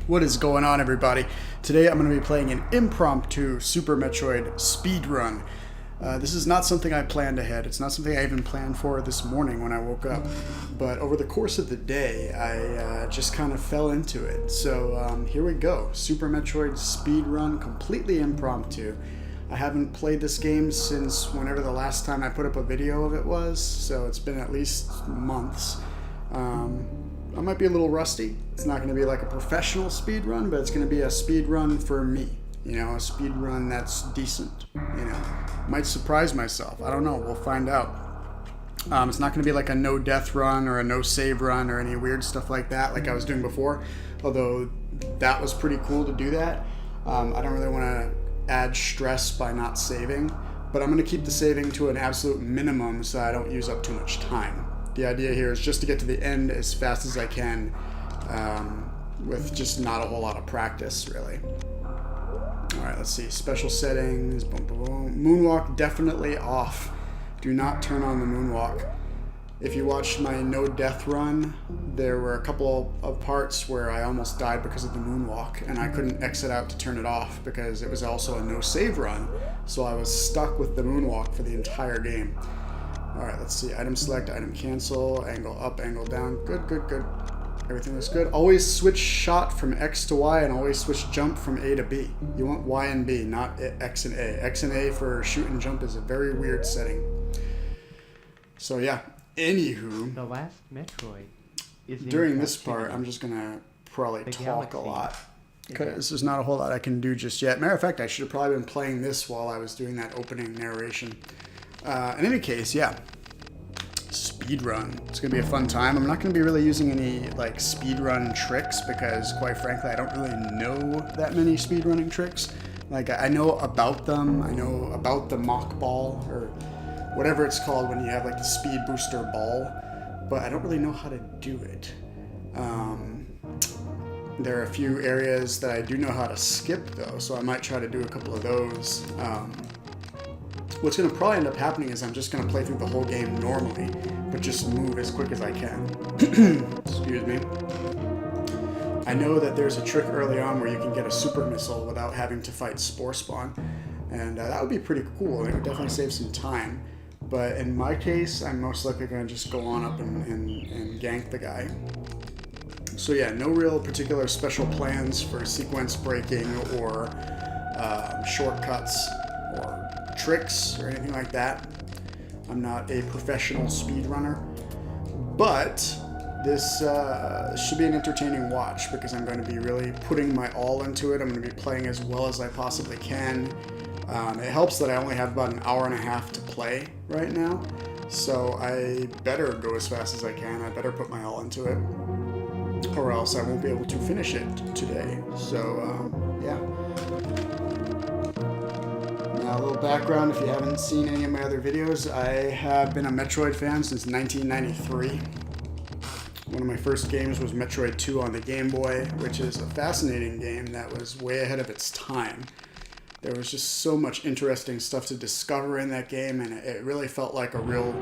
What is going on, everybody? Today I'm going to be playing an impromptu Super Metroid speedrun. This is not something I planned ahead. It's not something I even planned for this morning when I woke up. But over the course of the day, I just kind of fell into it. So here we go. Super Metroid speedrun, completely impromptu. I haven't played this game since whenever the last time I put up a video of it was. So it's been at least months. I might be a little rusty. It's not going to be like a professional speed run, but it's going to be a speed run for me. You know, a speed run that's decent. You know, might surprise myself. I don't know. We'll find out. It's not going to be like a no death run or a no save run or any weird stuff like that, like I was doing before. Although that was pretty cool to do that. I don't really want to add stress by not saving, but I'm going to keep the saving to an absolute minimum so I don't use up too much time. The idea here is just to get to the end as fast as I can with just not a whole lot of practice, really. Alright, let's see. Special settings. Boom, boom, boom. Moonwalk definitely off. Do not turn on the moonwalk. If you watched my no death run, there were a couple of parts where I almost died because of the moonwalk, and I couldn't exit out to turn it off because it was also a no save run, so I was stuck with the moonwalk for the entire game. Alright, let's see. Item select, item cancel, angle up, angle down. Good, good, good. Everything looks good. Always switch shot from X to Y and always switch jump from A to B. You want Y and B, not X and A. X and A for shoot and jump is a very weird setting. So yeah, anywho. The last Metroid is during this part, I'm just going to probably talk a lot. Because there's not a whole lot I can do just yet. Matter of fact, I should have probably been playing this while I was doing that opening narration. In any case, yeah, speedrun. It's going to be a fun time. I'm not going to be really using any like speedrun tricks because, quite frankly, I don't really know that many speedrunning tricks. Like, I know about them. I know about the mock ball or whatever it's called when you have like the speed booster ball, but I don't really know how to do it. There are a few areas that I do know how to skip though, so I might try to do a couple of those. What's going to probably end up happening is I'm just going to play through the whole game normally, but just move as quick as I can. Excuse me. I know that there's a trick early on where you can get a super missile without having to fight Spore Spawn, and that would be pretty cool. It would definitely save some time. But in my case, I'm most likely going to just go on up and gank the guy. So yeah, no real particular special plans for sequence breaking or shortcuts or tricks or anything like that. I'm not a professional speedrunner, but this should be an entertaining watch because I'm going to be really putting my all into it. I'm going to be playing as well as I possibly can. It helps that I only have about an hour and a half to play right now, so I better go as fast as I can. I better put my all into it, or else I won't be able to finish it today. So, yeah. Now, a little background, if you haven't seen any of my other videos, I have been a Metroid fan since 1993. One of my first games was Metroid 2 on the Game Boy, which is a fascinating game that was way ahead of its time. There was just so much interesting stuff to discover in that game, and it really felt like a real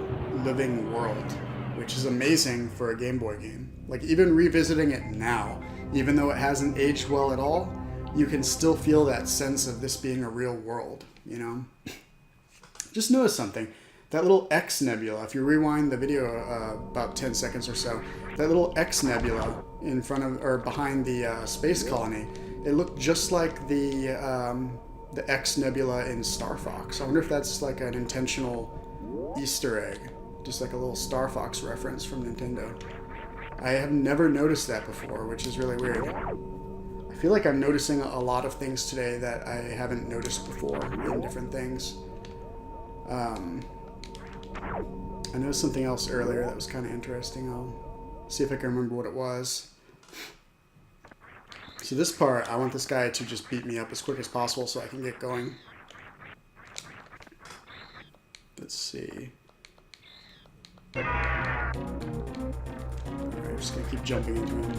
living world, which is amazing for a Game Boy game. Like, even revisiting it now, even though it hasn't aged well at all, you can still feel that sense of this being a real world, you know? Just notice something. That little X nebula, if you rewind the video about 10 seconds or so, that little X nebula in front of, or behind the space colony, it looked just like the X nebula in Star Fox. I wonder if that's like an intentional Easter egg, just like a little Star Fox reference from Nintendo. I have never noticed that before, which is really weird. I feel like I'm noticing a lot of things today that I haven't noticed before in different things. I noticed something else earlier that was kind of interesting. I'll see if I can remember what it was. So this part, I want this guy to just beat me up as quick as possible so I can get going. Let's see. Alright, I'm just gonna keep jumping into him.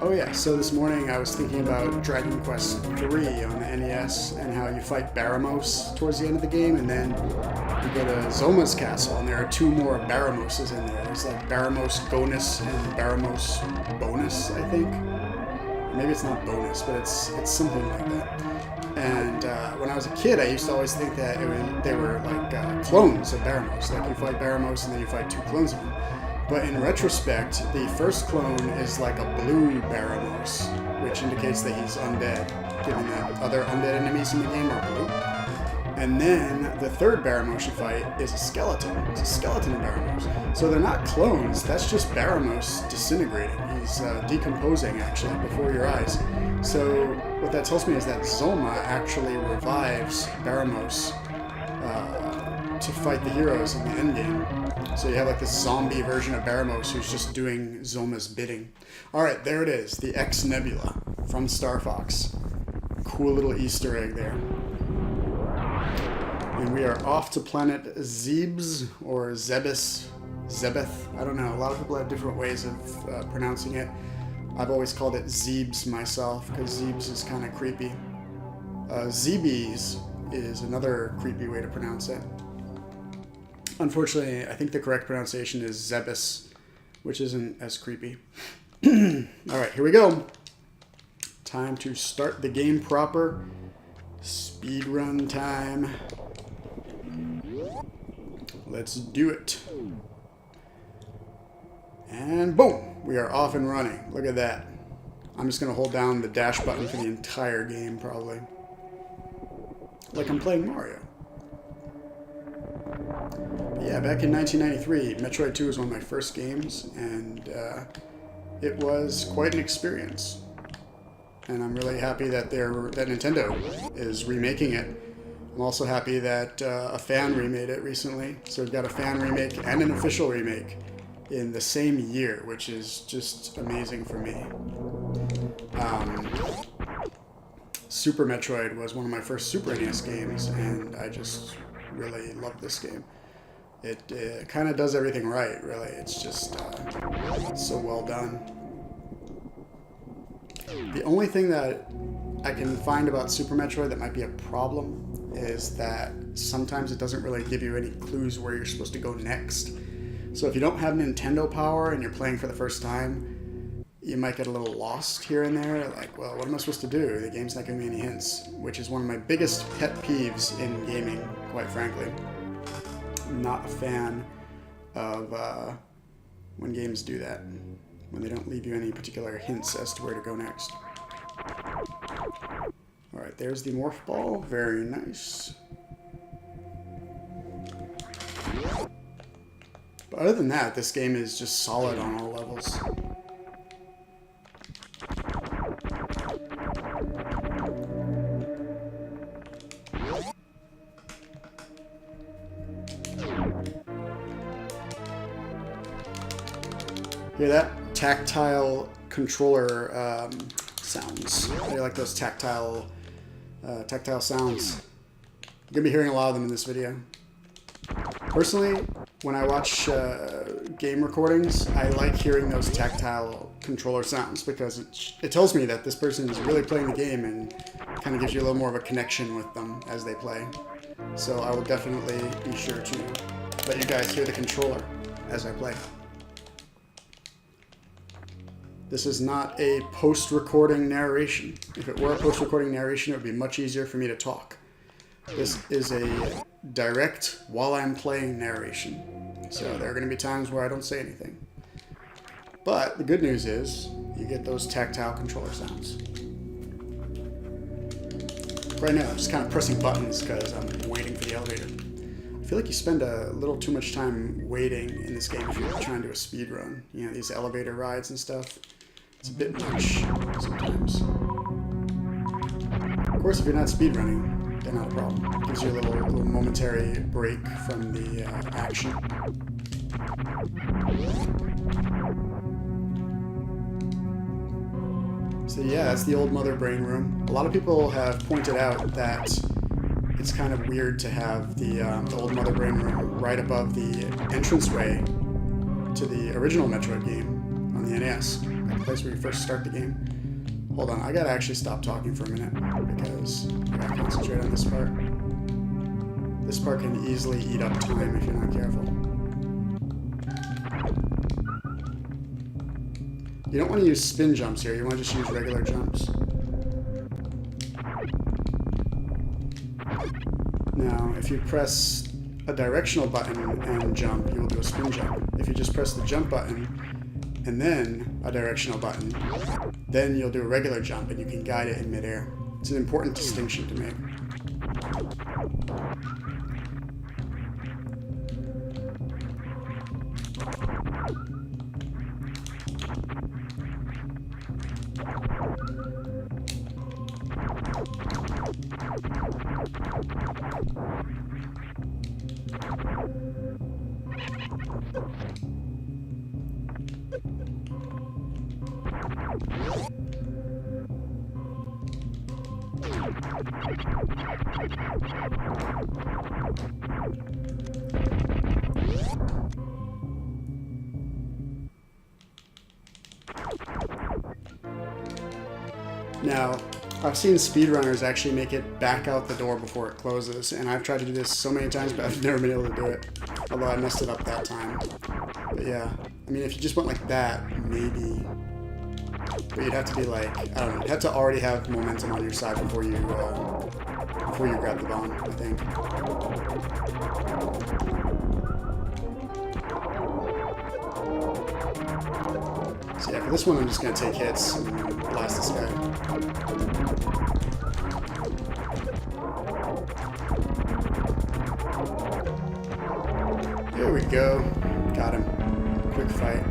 Oh yeah, so this morning I was thinking about Dragon Quest III on the NES and how you fight Baramos towards the end of the game, and then you go to Zoma's castle, and there are 2 more Baramoses in there. There's like Baramos Gonus and Baramos Bonus, I think. Maybe it's not bonus, but it's something like that. And when I was a kid, I used to always think that they were like clones of Baramos. Like you fight Baramos and then you fight 2 clones of him. But in retrospect, the first clone is like a blue Baramos, which indicates that he's undead, given that other undead enemies in the game are blue. And then the third Baramos you fight is a skeleton. It's a skeleton of Baramos. So they're not clones, that's just Baramos disintegrating. He's decomposing, actually, before your eyes. So what that tells me is that Zoma actually revives Baramos to fight the heroes in the endgame. So you have like this zombie version of Baramos who's just doing Zoma's bidding. Alright, there it is, the X Nebula from Star Fox. Cool little Easter egg there. And we are off to planet Zebes, or Zebes, Zebeth, I don't know. A lot of people have different ways of pronouncing it. I've always called it Zebes myself, because Zebes is kind of creepy. Zebes is another creepy way to pronounce it. Unfortunately, I think the correct pronunciation is Zebes, which isn't as creepy. Alright, here we go. Time to start the game proper. Speedrun time. Let's do it. And boom! We are off and running. Look at that. I'm just going to hold down the dash button for the entire game, probably. Like I'm playing Mario. But yeah, back in 1993, Metroid 2 was one of my first games, and it was quite an experience. And I'm really happy that Nintendo is remaking it. I'm also happy that a fan remade it recently. So we've got a fan remake and an official remake in the same year, which is just amazing for me. Super Metroid was one of my first Super NES games, and I just really love this game. It kind of does everything right, really. It's just so well done. The only thing that I can find about Super Metroid that might be a problem is that sometimes it doesn't really give you any clues where you're supposed to go next. So if you don't have Nintendo power and you're playing for the first time, you might get a little lost here and there. Like, well, what am I supposed to do? The game's not giving me any hints, which is one of my biggest pet peeves in gaming, quite frankly. I'm not a fan of when games do that, when they don't leave you any particular hints as to where to go next. Alright, there's the morph ball. Very nice. But other than that, this game is just solid on all levels. Hear that? Tactile controller sounds. I like those tactile sounds. You're gonna be hearing a lot of them in this video. Personally, when I watch game recordings, I like hearing those tactile controller sounds because it tells me that this person is really playing the game and kind of gives you a little more of a connection with them as they play. So I will definitely be sure to let you guys hear the controller as I play. This is not a post-recording narration. If it were a post-recording narration, it would be much easier for me to talk. This is a direct, while I'm playing narration. So there are going to be times where I don't say anything. But the good news is, you get those tactile controller sounds. Right now, I'm just kind of pressing buttons because I'm waiting for the elevator. I feel like you spend a little too much time waiting in this game if you're trying to do a speed run. You know, these elevator rides and stuff. It's a bit much sometimes. Of course, if you're not speedrunning, they're not a problem. It gives you a little momentary break from the action. So yeah, that's the old Mother Brain room. A lot of people have pointed out that it's kind of weird to have the old Mother Brain room right above the entranceway to the original Metroid game on the NES, at the place where you first start the game. Hold on, I gotta actually stop talking for a minute because I gotta concentrate on this part. This part can easily eat up time if you're not careful. You don't want to use spin jumps here, you want to just use regular jumps. Now, if you press a directional button and jump, you will do a spin jump. If you just press the jump button and then a directional button, then you'll do a regular jump and you can guide it in midair. It's an important distinction to make. Now, I've seen speedrunners actually make it back out the door before it closes, and I've tried to do this so many times, but I've never been able to do it. Although I messed it up that time. But yeah, I mean, if you just went like that, maybe. But you'd have to be like, I don't know, you'd have to already have momentum on your side before you grab the bomb, I think. So yeah, for this one, I'm just gonna take hits and blast this guy. There we go. Got him. Quick fight.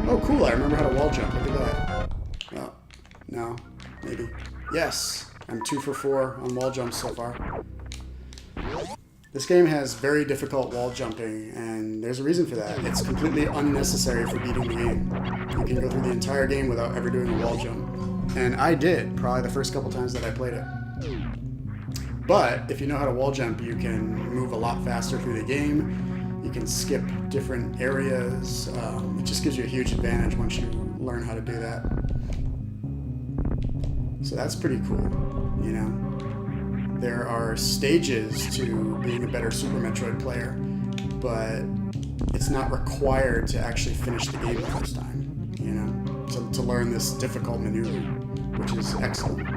Oh, cool. I remember how to wall jump. Look at that. Well, no. Maybe. Yes. I'm 2 for 4 on wall jumps so far. This game has very difficult wall jumping, and there's a reason for that. It's completely unnecessary for beating the game. You can go through the entire game without ever doing a wall jump. And I did, probably the first couple times that I played it. But if you know how to wall jump, you can move a lot faster through the game. You can skip different areas. It just gives you a huge advantage once you learn how to do that. So that's pretty cool, you know? There are stages to being a better Super Metroid player, but it's not required to actually finish the game the first time, you know? To learn this difficult maneuver, which is excellent.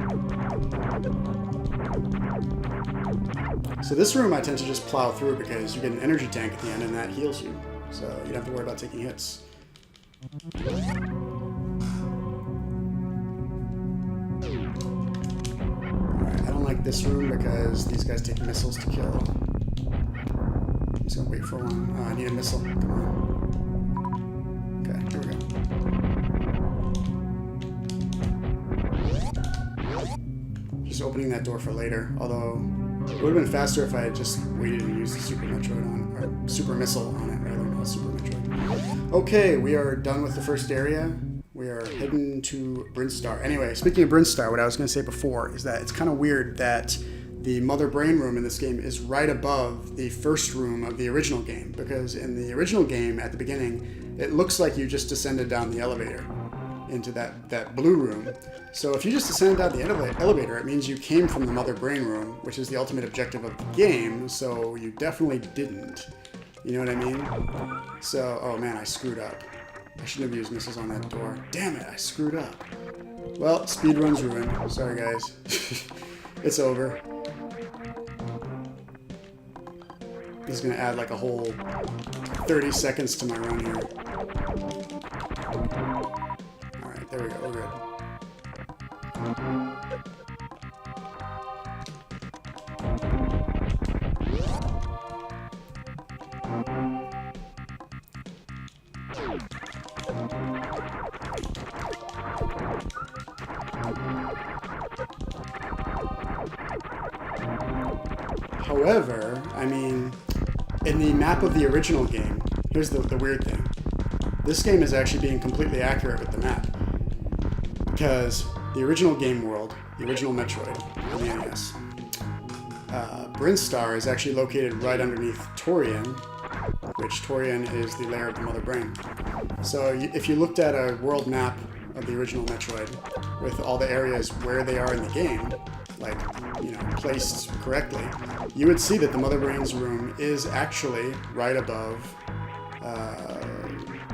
So this room I tend to just plow through because you get an energy tank at the end and that heals you. So you don't have to worry about taking hits. Alright, I don't like this room because these guys take missiles to kill. I'm just gonna wait for one. Oh, I need a missile. Come on. Okay, here we go. Just opening that door for later, although it would have been faster if I had just waited and used the Super Metroid on, or Super Missile on it rather, not Super Metroid. Okay, we are done with the first area. We are heading to Brinstar. Anyway, speaking of Brinstar, what I was going to say before is that it's kind of weird that the Mother Brain room in this game is right above the first room of the original game, because in the original game, at the beginning, it looks like you just descended down the elevator into that blue room. So if you just descended down the elevator, it means you came from the Mother Brain room, which is the ultimate objective of the game, so you definitely didn't. You know what I mean? So, oh man, I screwed up. I shouldn't have used missiles on that door. Damn it, I screwed up. Well, speedrun's ruined. Sorry guys. It's over. This is gonna add like a whole 30 seconds to my run here. Alright, there we go, we're good. However, I mean, in the map of the original game, here's the weird thing. This game is actually being completely accurate with the map. Because the original game world, the original Metroid on the NES, Brinstar is actually located right underneath Torian, which Torian is the lair of the Mother Brain. So if you looked at a world map of the original Metroid with all the areas where they are in the game, like, you know, placed correctly, you would see that the Mother Brain's room is actually right above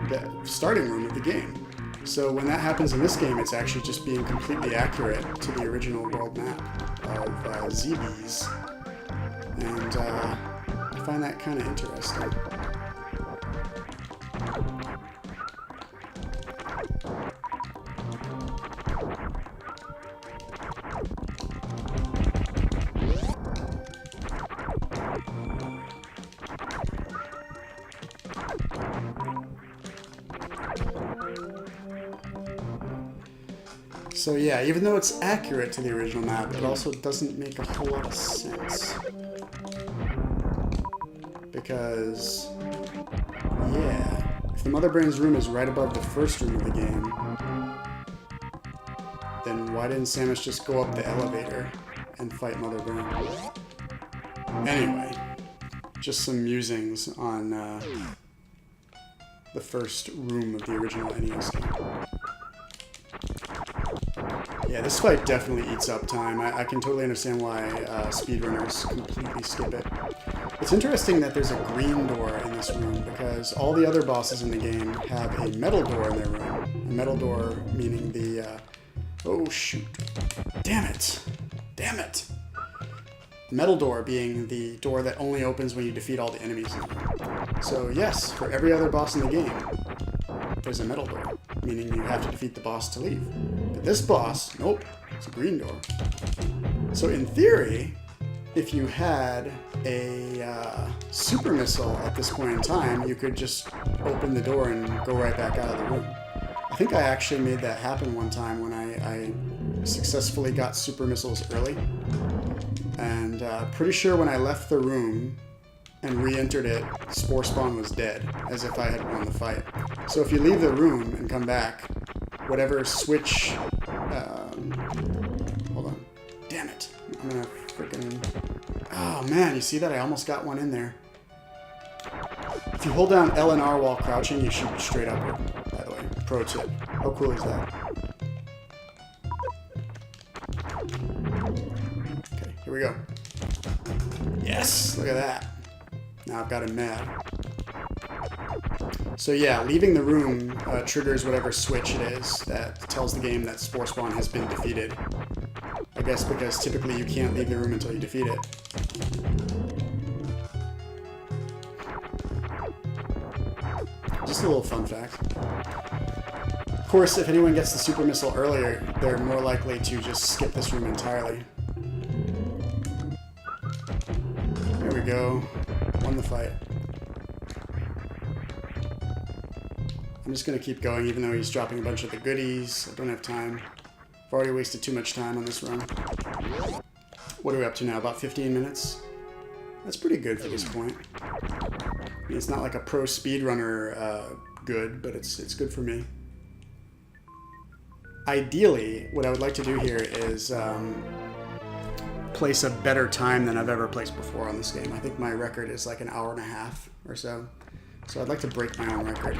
the starting room of the game. So when that happens in this game, it's actually just being completely accurate to the original world map of ZBs. And I find that kind of interesting. So yeah, even though it's accurate to the original map, it also doesn't make a whole lot of sense. Because, yeah, if the Mother Brain's room is right above the first room of the game, then why didn't Samus just go up the elevator and fight Mother Brain? Anyway, just some musings on the first room of the original NES game. Yeah, this fight definitely eats up time. I can totally understand why speedrunners completely skip it. It's interesting that there's a green door in this room because all the other bosses in the game have a metal door in their room. A metal door meaning the... oh, shoot. Damn it. Damn it. The metal door being the door that only opens when you defeat all the enemies in the room. So yes, for every other boss in the game, there's a metal door, meaning you have to defeat the boss to leave. But this boss, nope, it's a green door. So in theory, if you had a super missile at this point in time, you could just open the door and go right back out of the room. I think I actually made that happen one time when I successfully got super missiles early. And pretty sure when I left the room and re-entered it, Spore Spawn was dead, as if I had won the fight. So if you leave the room and come back, whatever switch... hold on. Damn it. I'm gonna freaking... Oh man, you see that? I almost got one in there. If you hold down L and R while crouching, you shoot straight upward, by the way. Pro tip. How cool is that? Okay, here we go. Yes! Look at that. Now I've got him mad. So yeah, leaving the room triggers whatever switch it is that tells the game that Spore Spawn has been defeated. I guess because typically you can't leave the room until you defeat it. Just a little fun fact. Of course, if anyone gets the super missile earlier, they're more likely to just skip this room entirely. There we go. Won the fight. I'm just going to keep going even though he's dropping a bunch of the goodies. I don't have time. I've already wasted too much time on this run. What are we up to now? About 15 minutes? That's pretty good for this point. I mean, it's not like a pro speedrunner good, but it's good for me. Ideally, what I would like to do here is place a better time than I've ever placed before on this game. I think my record is like an hour and a half or so. So I'd like to break my own record,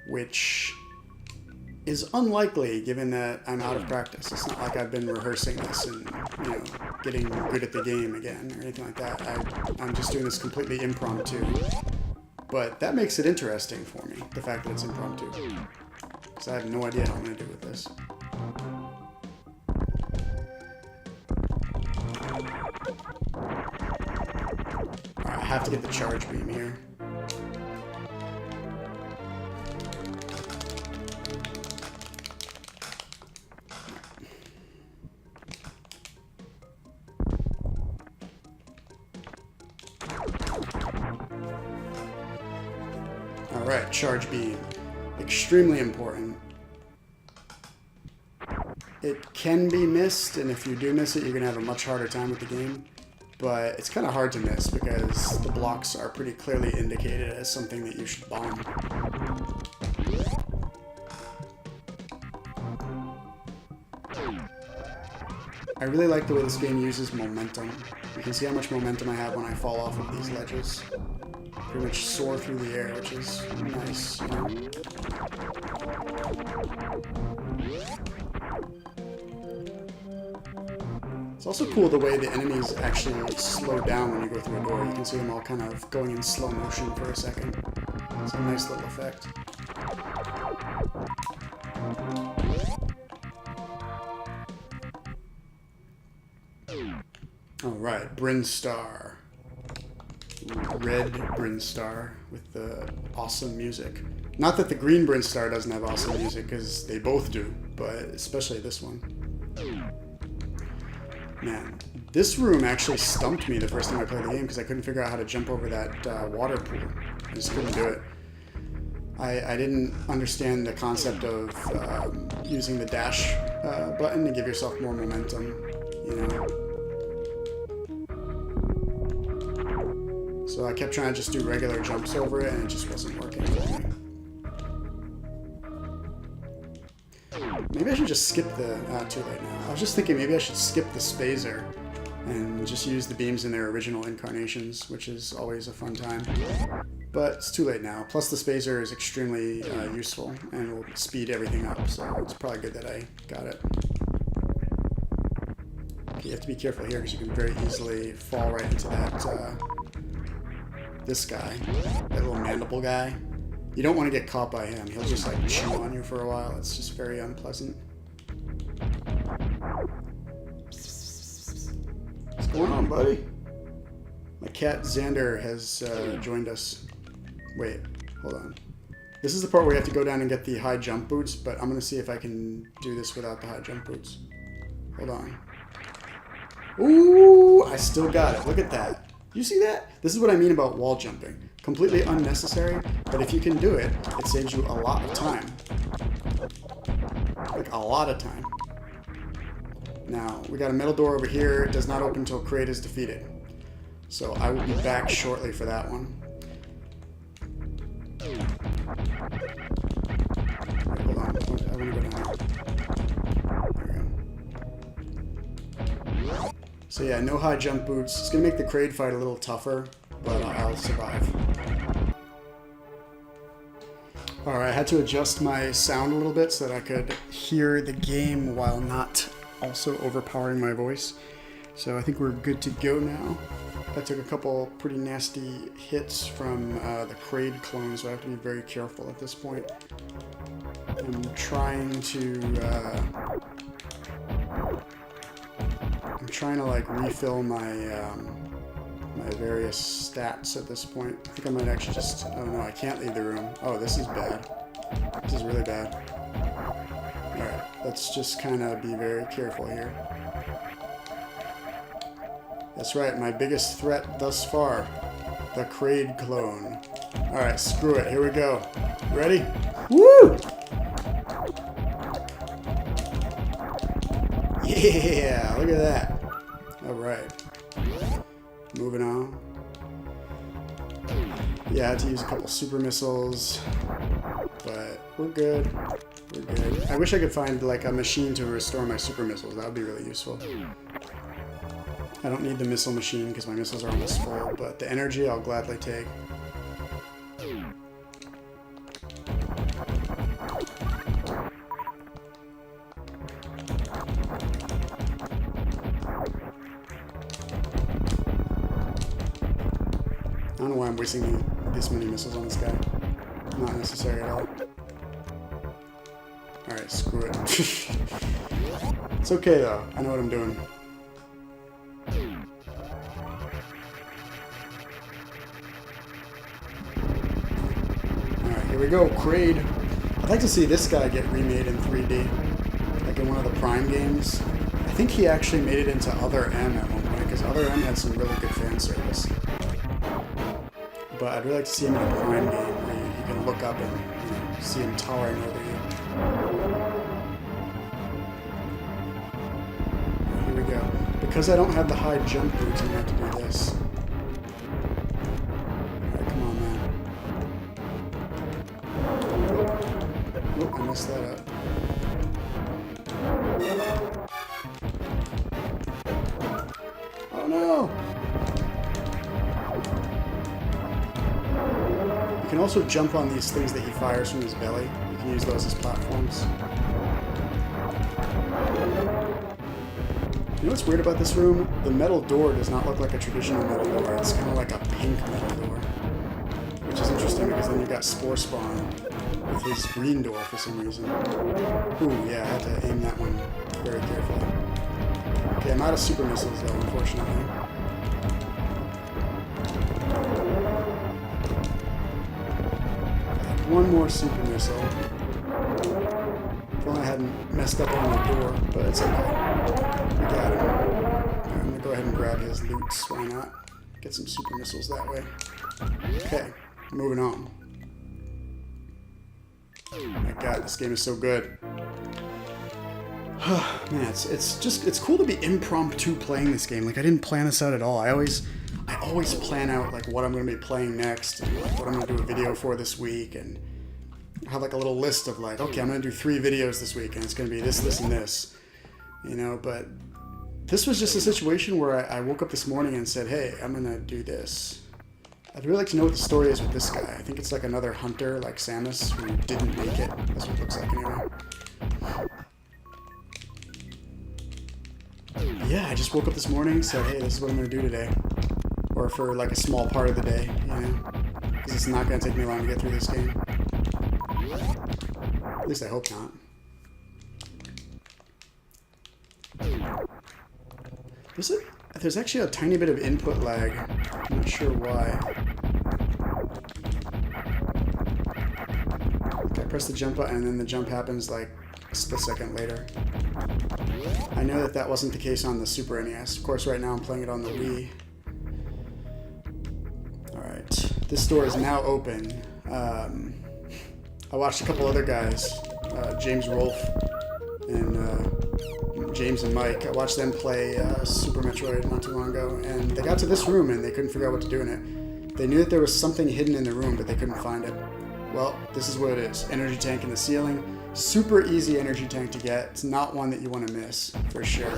which is unlikely given that I'm out of practice. It's not like I've been rehearsing this and, you know, getting good at the game again or anything like that. I'm just doing this completely impromptu. But that makes it interesting for me, the fact that it's impromptu. Because I have no idea how I'm going to do with this. Alright, I have to get the charge beam here. Alright, charge beam. Extremely important. It can be missed, and if you do miss it, you're going to have a much harder time with the game. But it's kind of hard to miss because the blocks are pretty clearly indicated as something that you should bomb. I really like the way this game uses momentum. You can see how much momentum I have when I fall off of these ledges. pretty much soar through the air, which is nice, you know. It's also cool the way the enemies actually slow down when you go through a door. You can see them all kind of going in slow motion for a second. It's a nice little effect. Alright, Brinstar. Red Brinstar with the awesome music. Not that the green Brinstar doesn't have awesome music, because they both do, but especially this one. Man, this room actually stumped me the first time I played the game because I couldn't figure out how to jump over that water pool. I just couldn't do it. I didn't understand the concept of using the dash button to give yourself more momentum, you know. So I kept trying to just do regular jumps over it, and it just wasn't working for me. Maybe I should just skip the... too late now. I was just thinking maybe I should skip the Spazer and just use the beams in their original incarnations, which is always a fun time. But it's too late now. Plus the Spazer is extremely useful and will speed everything up, so it's probably good that I got it. Okay, you have to be careful here because you can very easily fall right into that... this guy, that little mandible guy. You don't want to get caught by him. He'll just like chew on you for a while. It's just very unpleasant. What's going on, buddy? My cat Xander has joined us. Wait, hold on. This is the part where you have to go down and get the high jump boots, but I'm going to see if I can do this without the high jump boots. Hold on. Ooh, I still got it. Look at that. You see that? This is what I mean about wall jumping. Completely unnecessary, but if you can do it, it saves you a lot of time. Like, a lot of time. Now, we got a middle door over here. It does not open until Kraid is defeated. So I will be back shortly for that one. Wait, hold on. I want to go down. There we go. So yeah, no high jump boots. It's going to make the Kraid fight a little tougher, but I'll survive. Alright, I had to adjust my sound a little bit so that I could hear the game while not also overpowering my voice. So I think we're good to go now. I took a couple pretty nasty hits from the Kraid clone, so I have to be very careful at this point. I'm trying to like refill my my various stats at this point. I think I might actually just... Oh no, I can't leave the room. Oh, this is bad. This is really bad. Alright, let's just kind of be very careful here. That's right, my biggest threat thus far. The Kraid clone. Alright, screw it. Here we go. Ready? Woo! Yeah, look at that. Alright. Moving on. Yeah, I had to use a couple super missiles, but we're good. We're good. I wish I could find like a machine to restore my super missiles. That would be really useful. I don't need the missile machine because my missiles are almost full, but the energy I'll gladly take. I don't know why I'm wasting this many missiles on this guy. Not necessary at all. Alright, screw it. It's okay though. I know what I'm doing. Alright, here we go. Kraid. I'd like to see this guy get remade in 3D. Like in one of the Prime games. I think he actually made it into Other M at one point, because Other M had some really good fan service. But I'd really like to see him in a Prime game where you can look up and see him towering over you. Here we go. Because I don't have the high jump boots, I'm going to have to do this. Alright, come on, man. Oh, I messed that up. Oh no! You can also jump on these things that he fires from his belly. You can use those as platforms. You know what's weird about this room? The metal door does not look like a traditional metal door. It's kind of like a pink metal door. Which is interesting because then you've got Spore Spawn with his green door for some reason. Ooh, yeah, I had to aim that one very carefully. Okay, I'm out of super missiles though, unfortunately. One more super missile. If only I hadn't messed up on the door, but it's okay. We got him. I'm gonna go ahead and grab his loots. Why not? Get some super missiles that way. Okay, moving on. My God, this game is so good. Man, it's cool to be impromptu playing this game. Like, I didn't plan this out at all. I always plan out like what I'm going to be playing next, and like, what I'm going to do a video for this week, and I have like a little list of like, okay, I'm going to do 3 videos this week, and it's going to be this, this, and this, you know. But this was just a situation where I woke up this morning and said, hey, I'm going to do this. I'd really like to know what the story is with this guy. I think it's like another hunter like Samus who didn't make it. That's what it looks like anyway. Yeah, I just woke up this morning and said, hey, this is what I'm going to do today. Or for like a small part of the day, you know. Because it's not going to take me long to get through this game. At least I hope not. There's actually a tiny bit of input lag. I'm not sure why. Okay, I press the jump button and then the jump happens like a split second later. I know that that wasn't the case on the Super NES. Of course, right now I'm playing it on the Wii. Alright, this door is now open. I watched a couple other guys, James Rolfe and James and Mike. I watched them play Super Metroid not too long ago, and they got to this room and they couldn't figure out what to do in it. They knew that there was something hidden in the room, but they couldn't find it. Well, this is what it is. Energy tank in the ceiling. Super easy energy tank to get. It's not one that you want to miss, for sure.